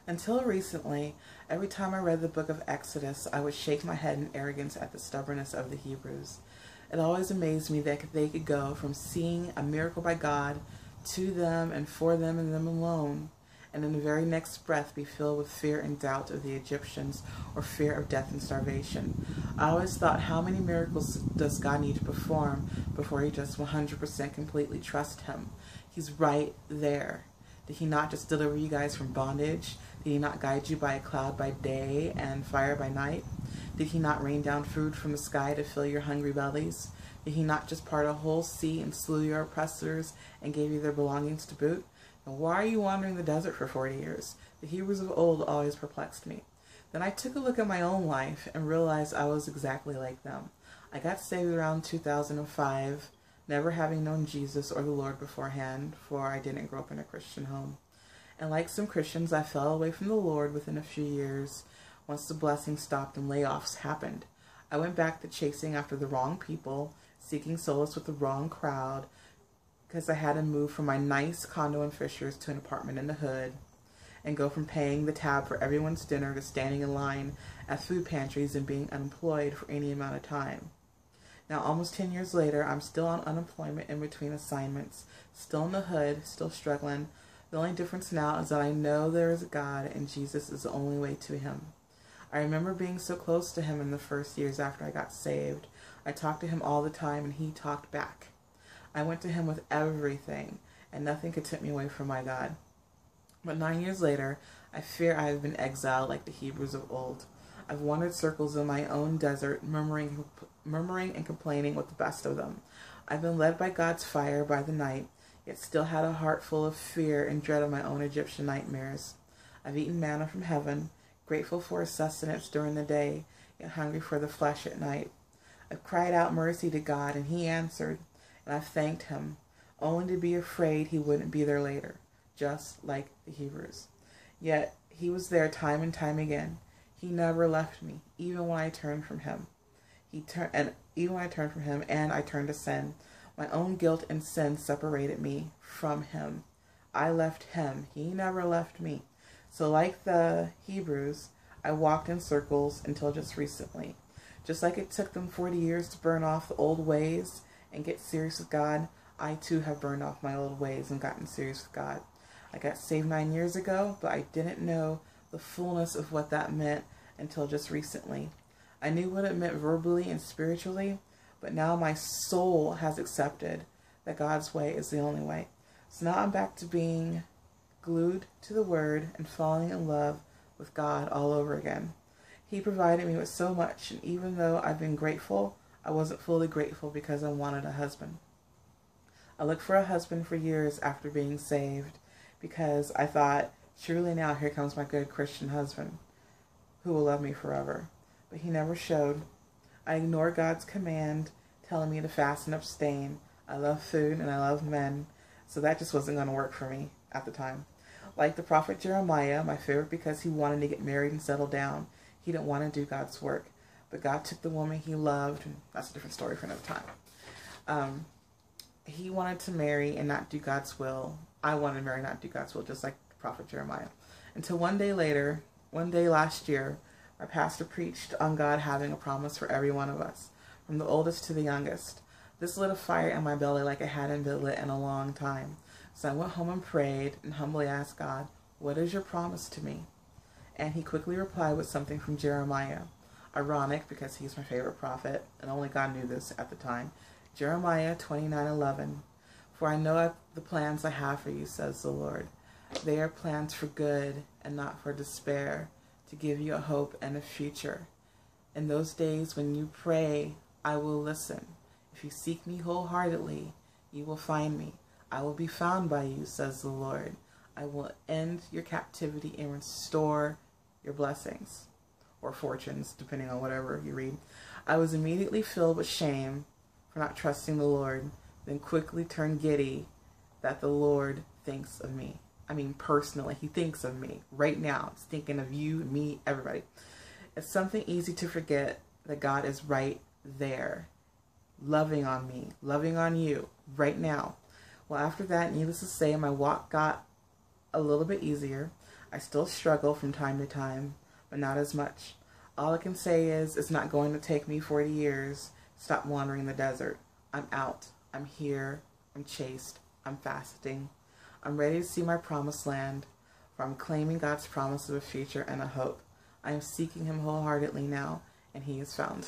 Until recently, every time I read the book of Exodus, I would shake my head in arrogance at the stubbornness of the Hebrews. It always amazed me that they could go from seeing a miracle by God to them and for them and them alone, and in the very next breath be filled with fear and doubt of the Egyptians or fear of death and starvation. I always thought, how many miracles does God need to perform before he just 100% completely trust him? He's right there. Did he not just deliver you guys from bondage? Did he not guide you by a cloud by day and fire by night? Did he not rain down food from the sky to fill your hungry bellies? Did he not just part a whole sea and slew your oppressors and gave you their belongings to boot? And why are you wandering the desert for 40 years? The Hebrews of old always perplexed me. Then I took a look at my own life and realized I was exactly like them. I got saved around 2005, never having known Jesus or the Lord beforehand, for I didn't grow up in a Christian home. And like some Christians, I fell away from the Lord within a few years once the blessings stopped and layoffs happened. I went back to chasing after the wrong people, seeking solace with the wrong crowd, because I had to move from my nice condo in Fishers to an apartment in the hood, and go from paying the tab for everyone's dinner to standing in line at food pantries and being unemployed for any amount of time. Now, almost 10 years later, I'm still on unemployment in between assignments, still in the hood, still struggling. The only difference now is that I know there is a God and Jesus is the only way to him. I remember being so close to him in the first years after I got saved. I talked to him all the time and he talked back. I went to him with everything and nothing could take me away from my God. But 9 years later, I fear I have been exiled like the Hebrews of old. I've wandered circles in my own desert, murmuring and complaining with the best of them. I've been led by God's fire by the night, yet still had a heart full of fear and dread of my own Egyptian nightmares. I've eaten manna from heaven, grateful for his sustenance during the day, yet hungry for the flesh at night. I've cried out mercy to God, and he answered, and I've thanked him, only to be afraid he wouldn't be there later, just like the Hebrews. Yet he was there time and time again. He never left me, even when I turned from him. And I turned to sin. My own guilt and sin separated me from him. I left him. He never left me. So like the Hebrews, I walked in circles until just recently. Just like it took them 40 years to burn off the old ways and get serious with God, I too have burned off my old ways and gotten serious with God. I got saved 9 years ago, but I didn't know the fullness of what that meant until just recently. I knew what it meant verbally and spiritually, but now my soul has accepted that God's way is the only way. So now I'm back to being glued to the Word and falling in love with God all over again. He provided me with so much, and even though I've been grateful, I wasn't fully grateful because I wanted a husband. I looked for a husband for years after being saved because I thought, surely now here comes my good Christian husband who will love me forever. But he never showed. I ignored God's command telling me to fast and abstain. I love food and I love men, so that just wasn't going to work for me at the time. Like the prophet Jeremiah, my favorite because he wanted to get married and settle down. He didn't want to do God's work. But God took the woman he loved, and that's a different story for another time. He wanted to marry and not do God's will. I wanted to marry and not do God's will, just like the prophet Jeremiah. Until one day last year, my pastor preached on God having a promise for every one of us, from the oldest to the youngest. This lit a fire in my belly like it hadn't been lit in a long time. So I went home and prayed and humbly asked God, what is your promise to me? And he quickly replied with something from Jeremiah. Ironic because he's my favorite prophet, and only God knew this at the time. Jeremiah 29:11. For I know the plans I have for you, says the Lord. They are plans for good and not for despair, to give you a hope and a future. In those days when you pray, I will listen. If you seek me wholeheartedly, you will find me. I will be found by you, says the Lord. I will end your captivity and restore your blessings, or fortunes, depending on whatever you read. I was immediately filled with shame for not trusting the Lord, then quickly turned giddy that the Lord thinks of me. I mean, personally, he thinks of me right now. He's thinking of you, me, everybody. It's something easy to forget that God is right there, loving on me, loving on you right now. Well, after that, needless to say, my walk got a little bit easier. I still struggle from time to time, but not as much. All I can say is it's not going to take me 40 years. Stop wandering the desert. I'm out. I'm here. I'm chaste. I'm fasting. I'm ready to see my promised land, for I'm claiming God's promise of a future and a hope. I am seeking him wholeheartedly now, and he is found.